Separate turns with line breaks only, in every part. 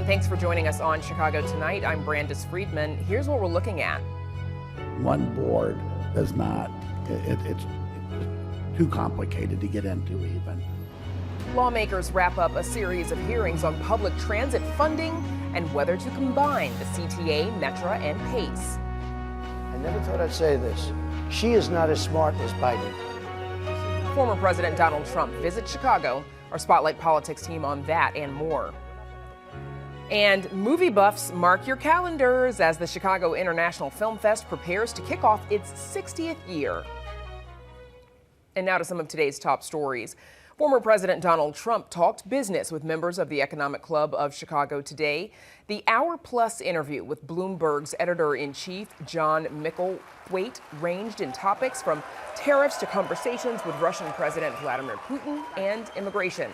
everyone. Thanks for joining us on Chicago Tonight. I'm Brandis Friedman. Here's what we're looking at.
One board is not, it's too complicated to get into even.
Lawmakers wrap up a series of hearings on public transit funding and whether to combine the CTA, Metra, and PACE.
I never thought I'd say this. She is not as smart as Biden.
Former President Donald Trump visits Chicago. Our Spotlight Politics team on that and more. And movie buffs, mark your calendars as the Chicago International Film Fest prepares to kick off its 60th year. And now to some of today's top stories. Former President Donald Trump talked business with members of the Economic Club of Chicago today. The hour-plus interview with Bloomberg's editor-in-chief, John Micklethwait, ranged in topics from tariffs to conversations with Russian President Vladimir Putin and immigration.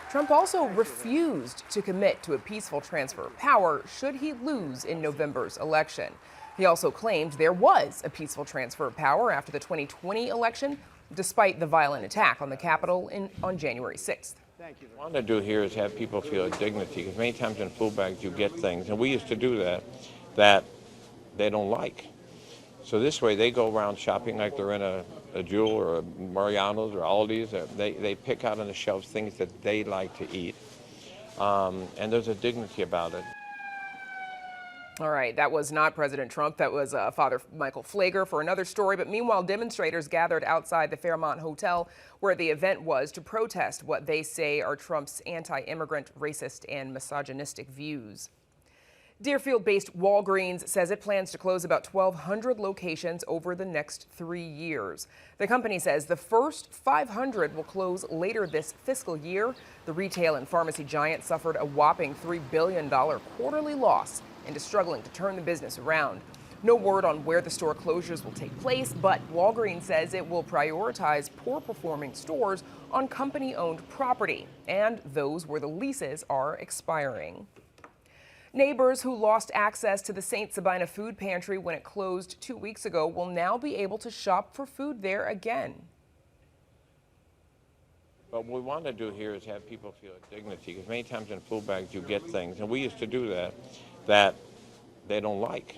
Trump also refused to commit to a peaceful transfer of power should he lose in November's election. He also claimed there was a peaceful transfer of power after the 2020 election, despite the violent attack on the Capitol on January 6th.
What I want to do here is have people feel dignity, because many times in food bags you get things, and we used to do that they don't like. So this way they go around shopping like they're in a Jewel or a Mariano's or Aldi's. They pick out on the shelves things that they like to eat, and there's a dignity about it.
All right, that was not President Trump. That was Father Michael Kutza for another story. But meanwhile, demonstrators gathered outside the Fairmont Hotel where the event was to protest what they say are Trump's anti-immigrant, racist, and misogynistic views. Deerfield-based Walgreens says it plans to close about 1,200 locations over the next 3 years. The company says the first 500 will close later this fiscal year. The retail and pharmacy giant suffered a whopping $3 billion quarterly loss and is struggling to turn the business around. No word on where the store closures will take place, but Walgreens says it will prioritize poor-performing stores on company-owned property and those where the leases are expiring. Neighbors who lost access to the St. Sabina food pantry when it closed 2 weeks ago will now be able to shop for food there again.
But what we want to do here is have people feel dignity, because many times in food bags you get things, and we used to do that they don't like.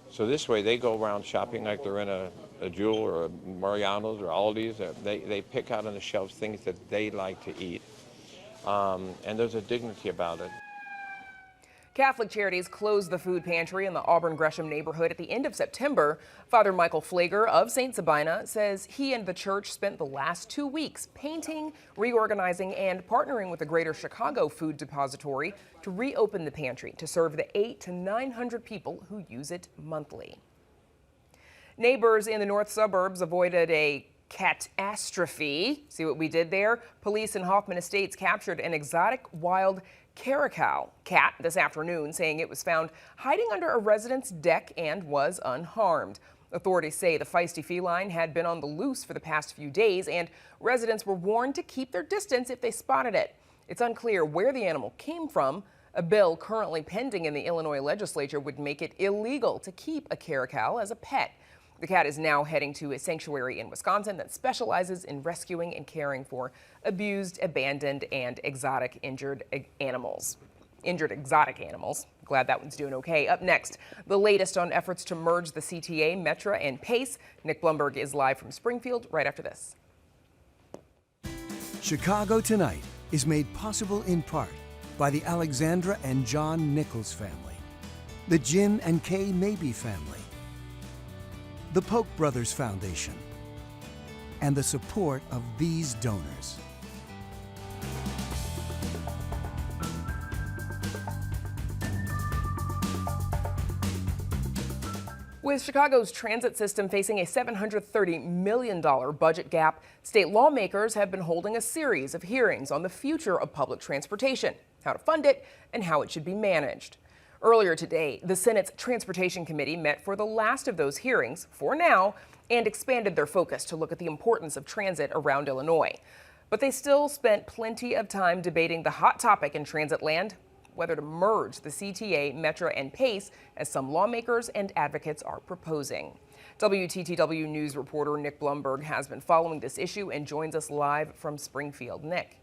So this way they go around shopping like they're in a Jewel or a Mariano's or Aldi's. They pick out on the shelves things that they like to eat, and there's a dignity about it.
Catholic Charities closed the food pantry in the Auburn-Gresham neighborhood at the end of September. Father Michael Kutza of St. Sabina says he and the church spent the last 2 weeks painting, reorganizing, and partnering with the Greater Chicago Food Depository to reopen the pantry to serve the 800 to 900 people who use it monthly. Neighbors in the north suburbs avoided a catastrophe. See what we did there? Police in Hoffman Estates captured an exotic wild Caracal cat this afternoon, saying it was found hiding under a resident's deck and was unharmed. Authorities say the feisty feline had been on the loose for the past few days, and residents were warned to keep their distance if they spotted it. It's unclear where the animal came from. A bill currently pending in the Illinois legislature would make it illegal to keep a Caracal as a pet. The cat is now heading to a sanctuary in Wisconsin that specializes in rescuing and caring for abused, abandoned, and injured exotic animals. Glad that one's doing okay. Up next, the latest on efforts to merge the CTA, Metra, and PACE. Nick Blumberg is live from Springfield right after this.
Chicago Tonight is made possible in part by the Alexandra and John Nichols family, the Jim and Kay Mabey family, the Polk Brothers Foundation, and the support of these donors.
With Chicago's transit system facing a $730 million budget gap, state lawmakers have been holding a series of hearings on the future of public transportation, how to fund it, and how it should be managed. Earlier today, the Senate's Transportation Committee met for the last of those hearings, for now, and expanded their focus to look at the importance of transit around Illinois. But they still spent plenty of time debating the hot topic in transit land, whether to merge the CTA, Metra, and PACE, as some lawmakers and advocates are proposing. WTTW News reporter Nick Blumberg has been following this issue and joins us live from Springfield. Nick.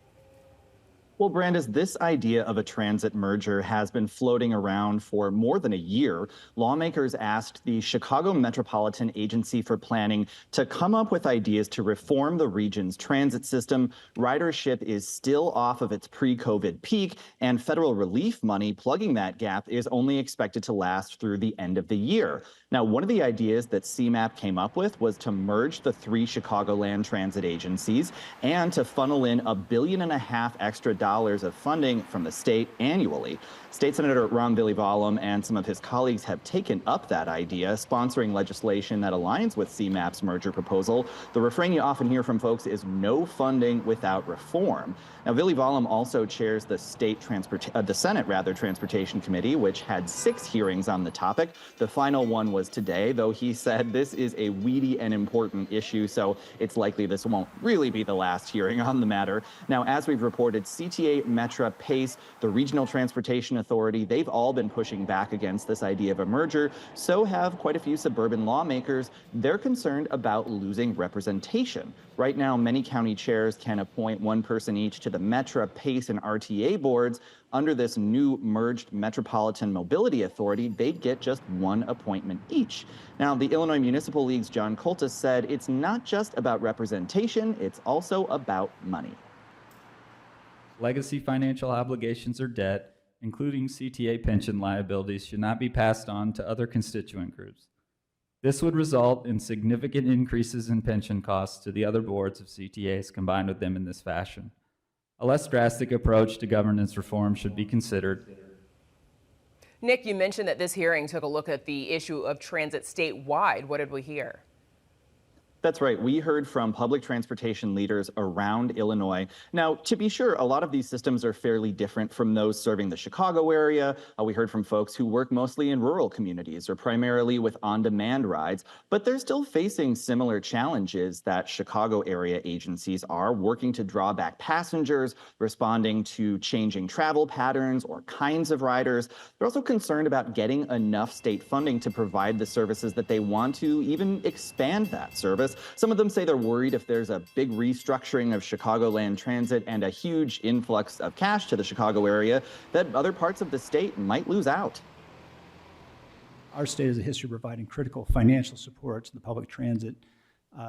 Well, Brandis, this idea of a transit merger has been floating around for more than a year. Lawmakers asked the Chicago Metropolitan Agency for Planning to come up with ideas to reform the region's transit system. Ridership is still off of its pre-COVID peak, and federal relief money plugging that gap is only expected to last through the end of the year. Now, one of the ideas that CMAP came up with was to merge the 3 Chicagoland transit agencies and to funnel in $1.5 billion extra of funding from the state annually. State Senator Ron Villivalam and some of his colleagues have taken up that idea, sponsoring legislation that aligns with CMAP's merger proposal. The refrain you often hear from folks is no funding without reform. Now, Villivalam also chairs the Senate Transportation Committee, which had 6 hearings on the topic. The final one was today, though he said this is a weedy and important issue, so it's likely this won't really be the last hearing on the matter. Now, as we've reported, CTA, Metra, PACE, the Regional Transportation Authority, they've all been pushing back against this idea of a merger. So have quite a few suburban lawmakers. They're concerned about losing representation. Right now, many county chairs can appoint 1 person each to the Metra, PACE, and RTA boards. Under this new merged Metropolitan Mobility Authority, they'd get just 1 appointment each. Now, the Illinois Municipal League's John Kutza said it's not just about representation, it's also about money.
Legacy financial obligations or debt, including CTA pension liabilities, should not be passed on to other constituent groups. This would result in significant increases in pension costs to the other boards of CTAs combined with them in this fashion. A less drastic approach to governance reform should be considered.
Nick, you mentioned that this hearing took a look at the issue of transit statewide. What did we hear?
That's right. We heard from public transportation leaders around Illinois. Now, to be sure, a lot of these systems are fairly different from those serving the Chicago area. We heard from folks who work mostly in rural communities or primarily with on-demand rides, but they're still facing similar challenges that Chicago area agencies are, working to draw back passengers, responding to changing travel patterns or kinds of riders. They're also concerned about getting enough state funding to provide the services that they want to, even expand that service. Some of them say they're worried if there's a big restructuring of Chicagoland Transit and a huge influx of cash to the Chicago area, that other parts of the state might lose out.
Our state has a history of providing critical financial support to the public transit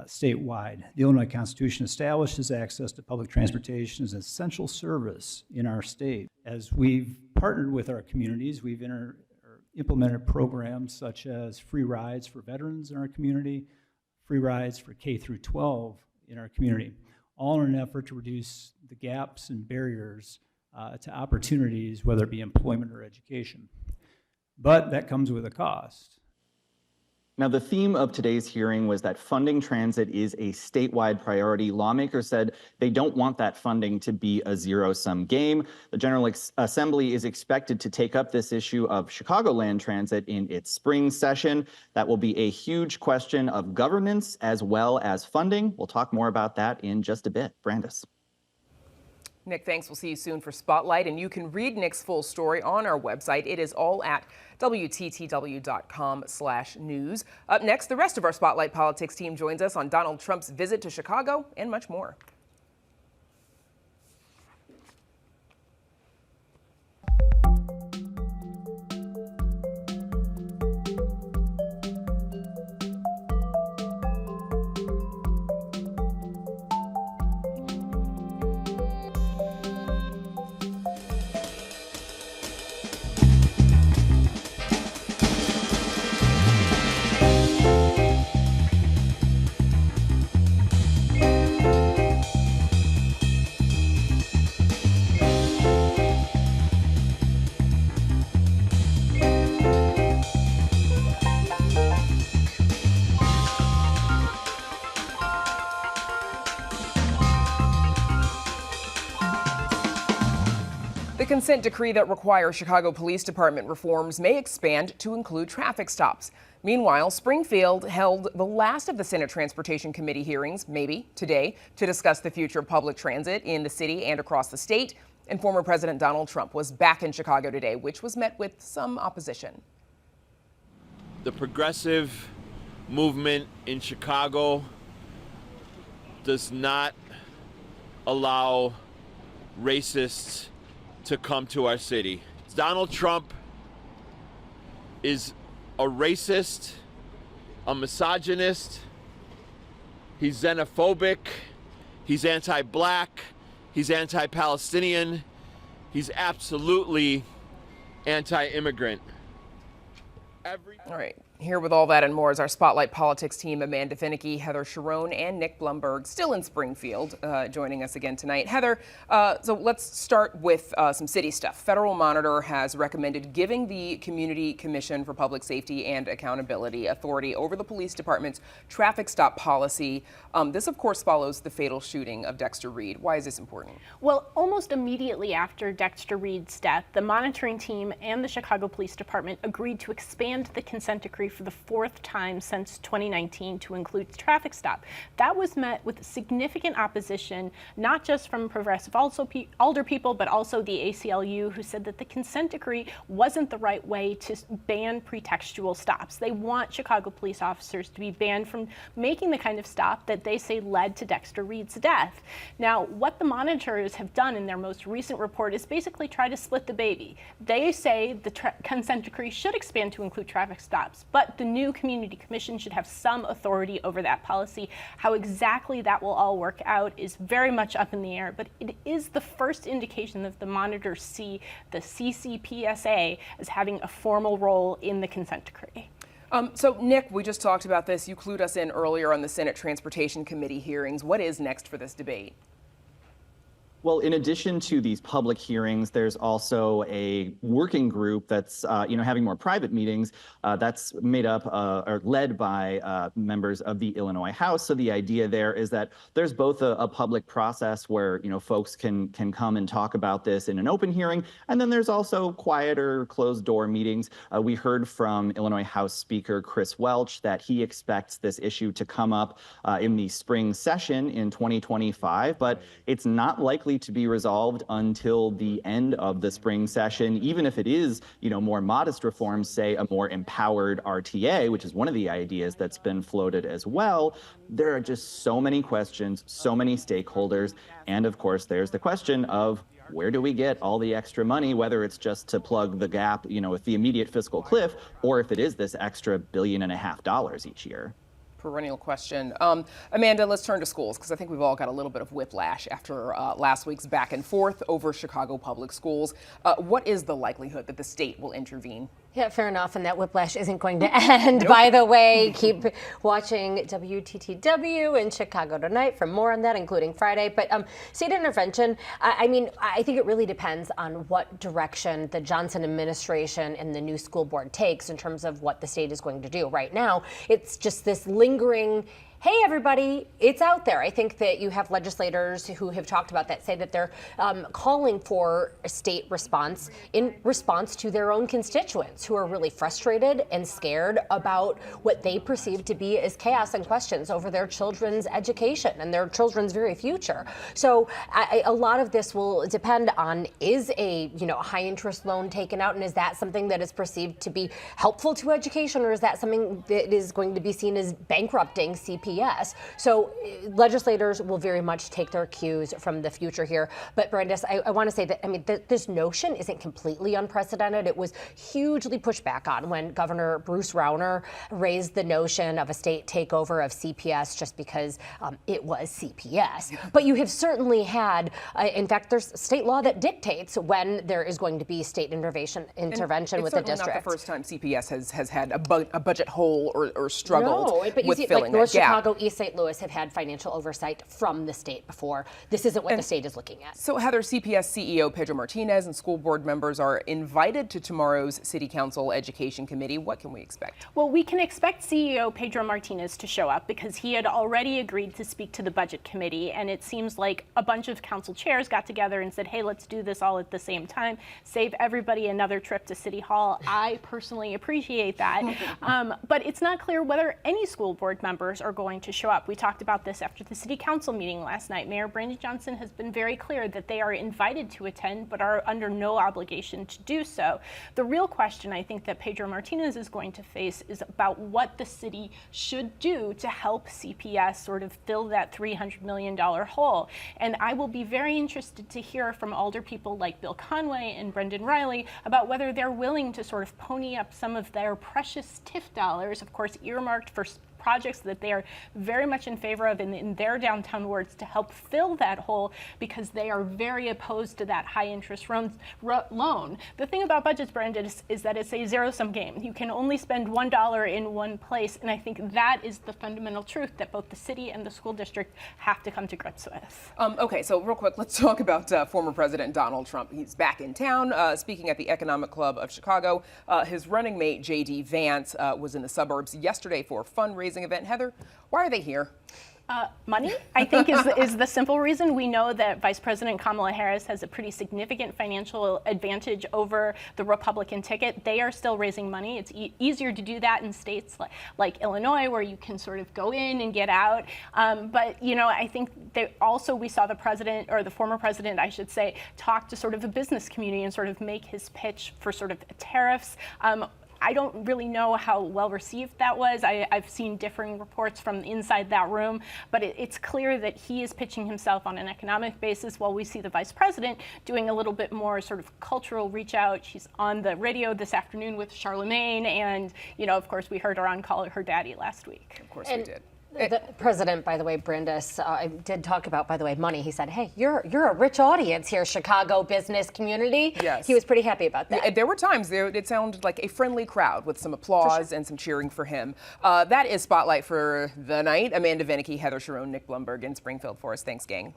statewide. The Illinois Constitution establishes access to public transportation as an essential service in our state. As we've partnered with our communities, we've implemented programs such as free rides for veterans in our community, free rides for K through 12 in our community, all in an effort to reduce the gaps and barriers to opportunities, whether it be employment or education. But that comes with a cost.
Now, the theme of today's hearing was that funding transit is a statewide priority. Lawmakers said they don't want that funding to be a zero-sum game. The General Assembly is expected to take up this issue of Chicagoland Transit in its spring session. That will be a huge question of governance as well as funding. We'll talk more about that in just a bit. Brandis.
Nick, thanks. We'll see you soon for Spotlight, and you can read Nick's full story on our website. It is all at WTTW.com/news. Up next, the rest of our Spotlight Politics team joins us on Donald Trump's visit to Chicago and much more. The consent decree that requires Chicago Police Department reforms may expand to include traffic stops. Meanwhile, Springfield held the last of the Senate Transportation Committee hearings, maybe today, to discuss the future of public transit in the city and across the state. And former President Donald Trump was back in Chicago today, which was met with some opposition.
The progressive movement in Chicago does not allow racists to come to our city. Donald Trump is a racist, a misogynist, he's xenophobic, he's anti-black, he's anti-Palestinian, he's absolutely anti-immigrant.
All right. Here with all that and more is our Spotlight Politics team, Amanda Finnicky, Heather Sharon, and Nick Blumberg, still in Springfield, joining us again tonight. Heather, so let's start with some city stuff. Federal Monitor has recommended giving the Community Commission for Public Safety and Accountability authority over the police department's traffic stop policy. This, of course, follows the fatal shooting of Dexter Reed. Why is this important?
Well, almost immediately after Dexter Reed's death, the monitoring team and the Chicago Police Department agreed to expand the consent decree for the fourth time since 2019 to include traffic stop. That was met with significant opposition, not just from progressive alder people, but also the ACLU, who said that the consent decree wasn't the right way to ban pretextual stops. They want Chicago police officers to be banned from making the kind of stop that they say led to Dexter Reed's death. Now, what the monitors have done in their most recent report is basically try to split the baby. They say the consent decree should expand to include traffic stops, but the new Community Commission should have some authority over that policy. How exactly that will all work out is very much up in the air, but it is the first indication that the monitors see the CCPSA as having a formal role in the consent decree.
So, Nick, we just talked about this. You clued us in earlier on the Senate Transportation Committee hearings. What is next for this debate?
Well, in addition to these public hearings, there's also a working group that's, having more private meetings that's made up or led by members of the Illinois House. So the idea there is that there's both a public process where, folks can come and talk about this in an open hearing, and then there's also quieter closed door meetings. We heard from Illinois House Speaker Chris Welch that he expects this issue to come up in the spring session in 2025, but it's not likely to be resolved until the end of the spring session, even if it is, more modest reforms, say a more empowered RTA, which is one of the ideas that's been floated as well. There are just so many questions, so many stakeholders, and of course, there's the question of where do we get all the extra money, whether it's just to plug the gap, with the immediate fiscal cliff, or if it is this extra $1.5 billion each year.
Perennial question. Amanda, let's turn to schools, because I think we've all got a little bit of whiplash after last week's back and forth over Chicago public schools. What is the likelihood that the state will intervene?
Yeah, fair enough, and that whiplash isn't going to end. Nope. By the way, keep watching WTTW in Chicago tonight for more on that, including Friday. But state intervention, I think it really depends on what direction the Johnson administration and the new school board takes in terms of what the state is going to do. Right now, it's just this lingering, hey, everybody, it's out there. I think that you have legislators who have talked about that, say that they're calling for a state response in response to their own constituents who are really frustrated and scared about what they perceive to be as chaos and questions over their children's education and their children's very future. So a lot of this will depend on, is a high interest loan taken out, and is that something that is perceived to be helpful to education, or is that something that is going to be seen as bankrupting CPS? So legislators will very much take their cues from the future here. But Brandis, I want to say that, this notion isn't completely unprecedented. It was hugely pushed back on when Governor Bruce Rauner raised the notion of a state takeover of CPS just because it was CPS. But you have certainly had, in fact, there's state law that dictates when there is going to be state intervention with the district. It's
not the first time CPS has had a budget hole or struggled with filling
North
that gap.
Chicago, East St. Louis have had financial oversight from the state before. This isn't what the state is looking at.
So, Heather, CPS CEO Pedro Martinez and school board members are invited to tomorrow's City Council Education Committee. What can we expect?
Well, we can expect CEO Pedro Martinez to show up because he had already agreed to speak to the Budget Committee, and it seems like a bunch of council chairs got together and said, hey, let's do this all at the same time, save everybody another trip to City Hall. I personally appreciate that. But it's not clear whether any school board members are going going to show up. We talked about this after the city council meeting last night. Mayor Brandon Johnson has been very clear that they are invited to attend, but are under no obligation to do so. The real question I think that Pedro Martinez is going to face is about what the city should do to help CPS sort of fill that $300 million hole. And I will be very interested to hear from alder people like Bill Conway and Brendan Riley about whether they're willing to sort of pony up some of their precious TIF dollars, of course earmarked for projects that they are very much in favor of in their downtown wards, to help fill that hole, because they are very opposed to that high interest loan. The thing about budgets, Brandon, is that it's a zero-sum game. You can only spend $1 in one place, and I think that is the fundamental truth that both the city and the school district have to come to grips with.
Okay, so real quick, let's talk about former President Donald Trump. He's back in town, speaking at the Economic Club of Chicago. His running mate, J.D. Vance, was in the suburbs yesterday for a fundraising event. Heather, why are they here?
Money, I think, is the simple reason. We know that Vice President Kamala Harris has a pretty significant financial advantage over the Republican ticket. They are still raising money. It's easier to do that in states like Illinois, where you can sort of go in and get out. But, you know, I think we saw the president, or the former president, I should say, talk to sort of the business community and sort of make his pitch for sort of tariffs. I don't really know how well received that was. I've seen differing reports from inside that room, but it's clear that he is pitching himself on an economic basis, while we see the vice president doing a little bit more sort of cultural reach out. She's on the radio this afternoon with Charlemagne, and, you know, of course, we heard her on Call Her Daddy last week.
Of course we did.
The president, by the way, Brindis, did talk about, by the way, money. He said, hey, you're a rich audience here, Chicago business community.
Yes.
He was pretty happy about that.
Yeah, there were times it sounded like a friendly crowd with some applause and some cheering for him. That is Spotlight for the night. Amanda Vinicky, Heather Sharon, Nick Blumberg in Springfield for us. Thanks, gang.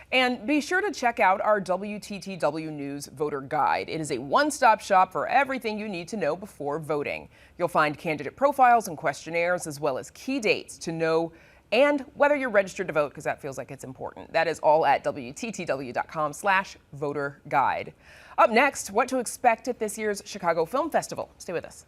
And be sure to check out our WTTW News Voter Guide. It is a one-stop shop for everything you need to know before voting. You'll find candidate profiles and questionnaires, as well as key dates to know and whether you're registered to vote, because that feels like it's important. That is all at WTTW.com/voter guide. Up next, what to expect at this year's Chicago Film Festival. Stay with us.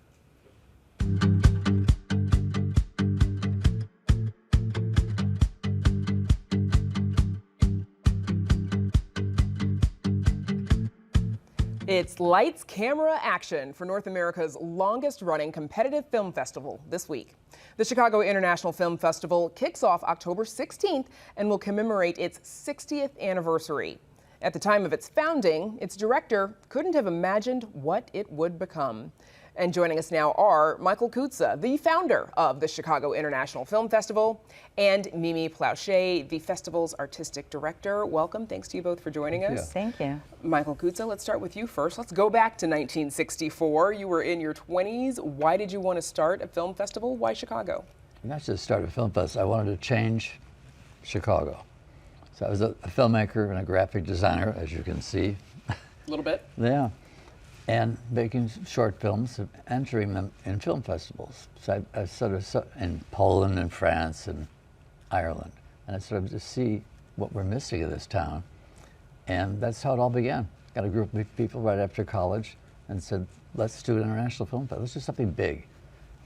It's lights, camera, action for North America's longest-running competitive film festival this week. The Chicago International Film Festival kicks off October 16th and will commemorate its 60th anniversary. At the time of its founding, its director couldn't have imagined what it would become. And joining us now are Michael Kutza, the founder of the Chicago International Film Festival, and Mimi Plauché, the festival's artistic director. Welcome. Thanks to you both for joining us.
Thank you.
Michael Kutza, let's start with you first. Let's go back to 1964. You were in your 20s. Why did you want to start a film festival? Why Chicago?
Not just start a film festival. I wanted to change Chicago. So I was a filmmaker and a graphic designer, as you can see.
A little bit?
Yeah. And making short films, entering them in film festivals. So I sort of in Poland and France and Ireland. And I sort of just see what we're missing in this town. And that's how it all began. Got a group of people right after college and said, let's do an international film festival. Let's do something big.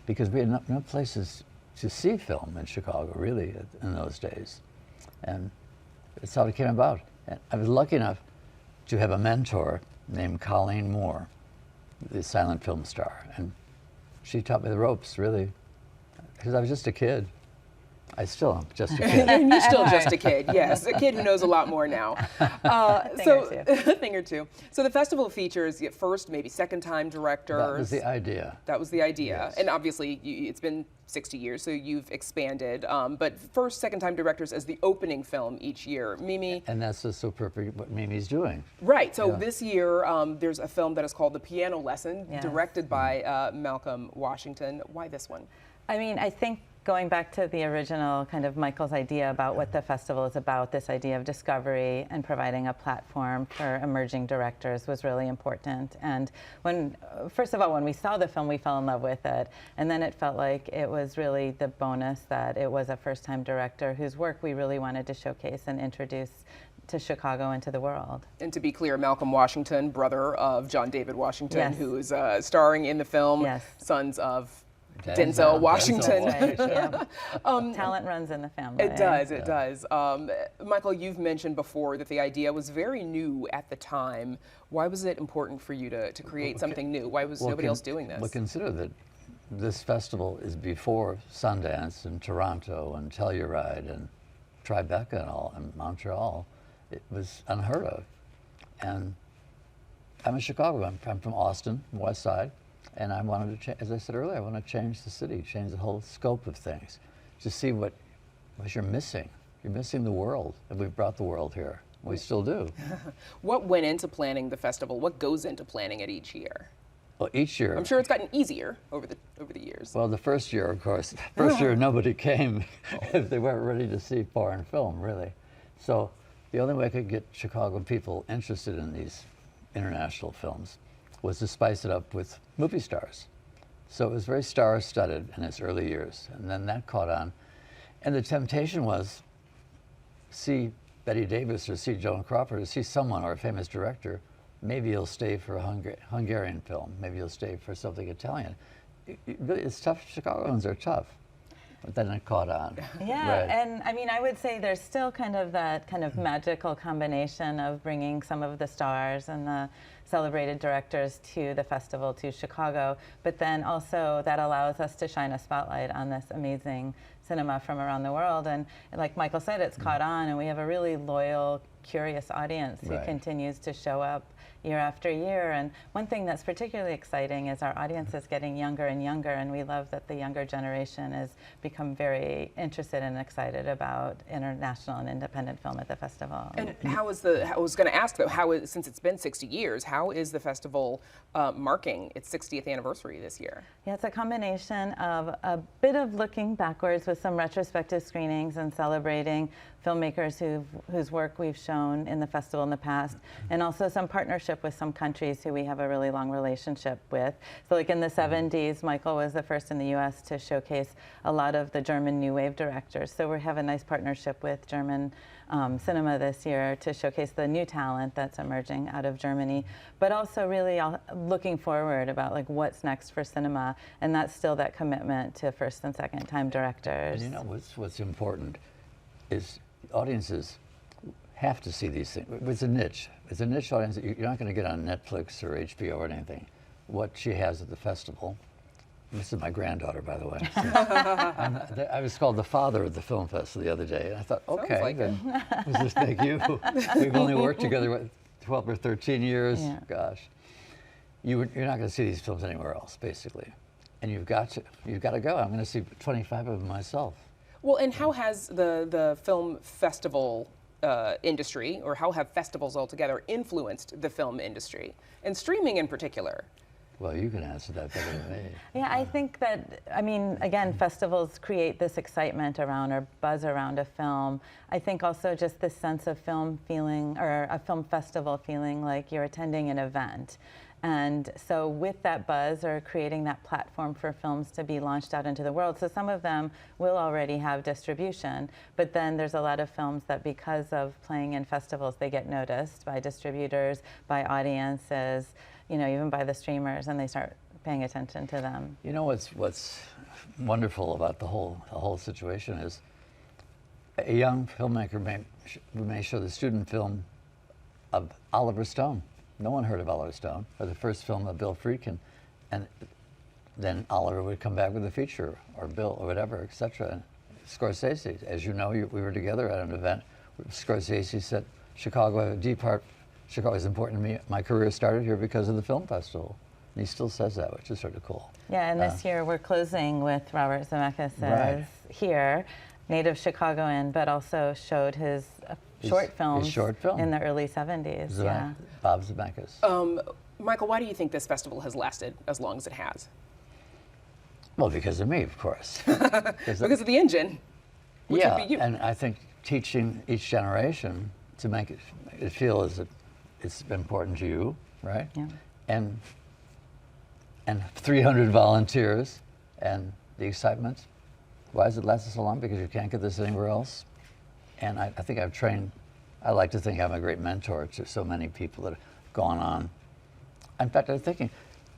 Because we had no places to see film in Chicago, really, in those days. And that's how it came about. And I was lucky enough to have a mentor named Colleen Moore, the silent film star. And she taught me the ropes, really, because I was just a kid. I still am just a kid.
You're still just a kid, yes. A kid who knows a lot more now. A thing or two. So the festival features first, maybe second-time directors.
That was the idea.
That was the idea.
Yes.
And obviously, it's been 60 years, so you've expanded. But first, second-time directors as the opening film each year. Mimi?
And that's just so perfect what Mimi's doing.
Right. So this year, there's a film that is called The Piano Lesson, directed by Malcolm Washington. Why this one?
I mean, I think going back to the original kind of Michael's idea about what the festival is about, this idea of discovery and providing a platform for emerging directors was really important. And first of all, when we saw the film, we fell in love with it. And then it felt like it was really the bonus that it was a first-time director whose work we really wanted to showcase and introduce to Chicago and to the world.
And to be clear, Malcolm Washington, brother of John David Washington, who is starring in the film, Sons of Denzel Washington.
Right, yeah. Talent runs in the family.
It does, it does. Michael, you've mentioned before that the idea was very new at the time. Why was it important for you to create something new? Why was nobody else doing this?
Well, consider that this festival is before Sundance and Toronto and Telluride and Tribeca and all, and Montreal. It was unheard of. And I'm in Chicago. I'm from Austin, West Side. And I wanted to, as I said earlier, I want to change the city, change the whole scope of things, to see what you're missing. You're missing the world, and we've brought the world here. We still do.
What went into planning the festival? What goes into planning it each year?
Well, each year.
I'm sure it's gotten easier over the years.
Well, the first year, of course, first year nobody came if they weren't ready to see foreign film, really. So the only way I could get Chicago people interested in these international films was to spice it up with movie stars. So it was very star-studded in its early years, and then that caught on. And the temptation was see Betty Davis or see Joan Crawford or see someone or a famous director. Maybe you'll stay for a Hungarian film. Maybe you'll stay for something Italian. It's tough. Chicagoans are tough. But then it caught on.
Yeah,
Right.
and I mean, I would say there's still kind of that kind of magical combination of bringing some of the stars and the celebrated directors to the festival, to Chicago, but then also that allows us to shine a spotlight on this amazing cinema from around the world. And like Michael said, it's caught on, and we have a really loyal, curious audience who
Right.
continues to show up year after year. And one thing that's particularly exciting is our audience is getting younger and younger, and we love that the younger generation has become very interested and excited about international and independent film at the festival.
And I was going to ask though, since it's been 60 years, how is the festival marking its 60th anniversary this year?
Yeah, it's a combination of a bit of looking backwards with some retrospective screenings and celebrating filmmakers whose work we've shown in the festival in the past, and also some partnership with some countries who we have a really long relationship with. So like in the 70s, Michael was the first in the US to showcase a lot of the German New Wave directors. So we have a nice partnership with German cinema this year to showcase the new talent that's emerging out of Germany, but also really looking forward about like what's next for cinema, and that's still that commitment to first and second time directors.
And you know what's important is audiences have to see these things. It's a niche. It's a niche audience that you're not going to get on Netflix or HBO or anything. What she has at the festival. This is my granddaughter, by the way. So, I was called the father of the film festival the other day, and I thought, okay,
like
then thank you. We've only worked together what, 12 or 13 years.
Yeah.
Gosh, you're not going to see these films anywhere else, basically, and you've got to go. I'm going to see 25 of them myself.
Well, and how has the film festival industry, or how have festivals altogether influenced the film industry, and streaming in particular?
Well, you can answer that better than me.
Yeah, I think that, I mean, again, festivals create this excitement around or buzz around a film. I think also just this sense of film feeling, or a film festival feeling like you're attending an event. And so with that buzz, or creating that platform for films to be launched out into the world, so some of them will already have distribution, but then there's a lot of films that because of playing in festivals, they get noticed by distributors, by audiences, you know, even by the streamers, and they start paying attention to them.
You know what's wonderful about the whole situation is a young filmmaker may show the student film of Oliver Stone. No one heard of Oliver Stone, or the first film of Bill Friedkin, and then Oliver would come back with a feature, or Bill, or whatever, etc. Scorsese, as you know, we were together at an event. Scorsese said, "Chicago, Chicago is important to me. My career started here because of the film festival." And he still says that, which is sort of cool.
Yeah, and this year we're closing with Robert Zemeckis
Right.
here, native Chicagoan, but also showed his short films in the early 70s. Yeah.
Bob Zemeckis.
Michael, why do you think this festival has lasted as long as it has?
Well, because of me, of course.
Because of the engine, which would be you.
And I think teaching each generation to make it feel as if it's important to you, right?
Yeah.
And 300 volunteers and the excitement. Why does it last so long? Because you can't get this anywhere else. And I think I've trained, I like to think I'm a great mentor to so many people that have gone on. In fact, I was thinking,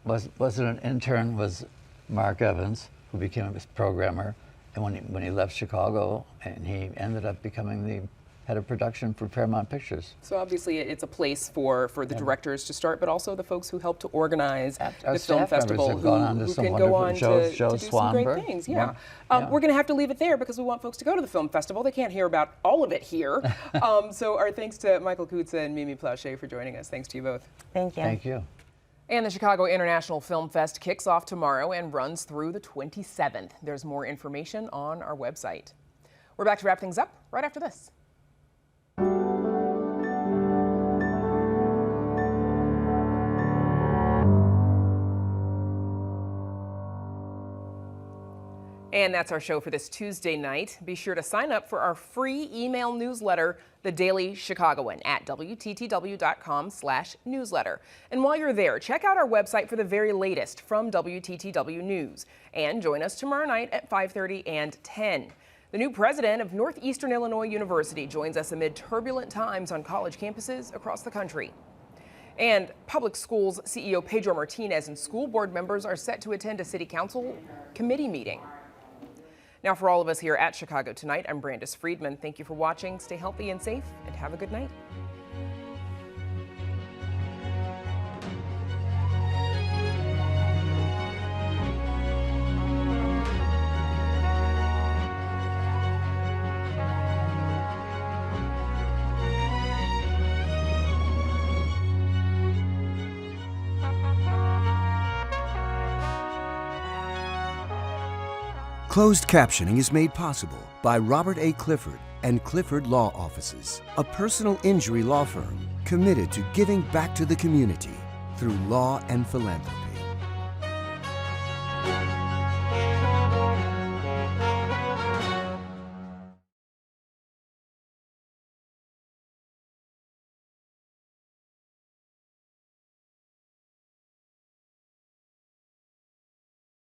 was it an intern, was Mark Evans, who became a programmer. And when he left Chicago, and he ended up becoming the head of production for Paramount Pictures.
So obviously it's a place for the directors to start, but also the folks who help to organize the film festival, who can go on to do some great things. Yeah. We're going to have to leave it there because we want folks to go to the film festival. They can't hear about all of it here. So our thanks to Michael Kutza and Mimi Plauché for joining us. Thanks to you both.
Thank you.
Thank you.
And the Chicago International Film Fest kicks off tomorrow and runs through the 27th. There's more information on our website. We're back to wrap things up right after this. And that's our show for this Tuesday night. Be sure to sign up for our free email newsletter, The Daily Chicagoan, at WTTW.com/newsletter. And while you're there, check out our website for the very latest from WTTW News. And join us tomorrow night at 5:30 and 10. The new president of Northeastern Illinois University joins us amid turbulent times on college campuses across the country. And Public Schools CEO Pedro Martinez and school board members are set to attend a city council committee meeting. Now, for all of us here at Chicago Tonight, I'm Brandis Friedman. Thank you for watching. Stay healthy and safe, and have a good night.
Closed captioning is made possible by Robert A. Clifford and Clifford Law Offices, a personal injury law firm committed to giving back to the community through law and philanthropy.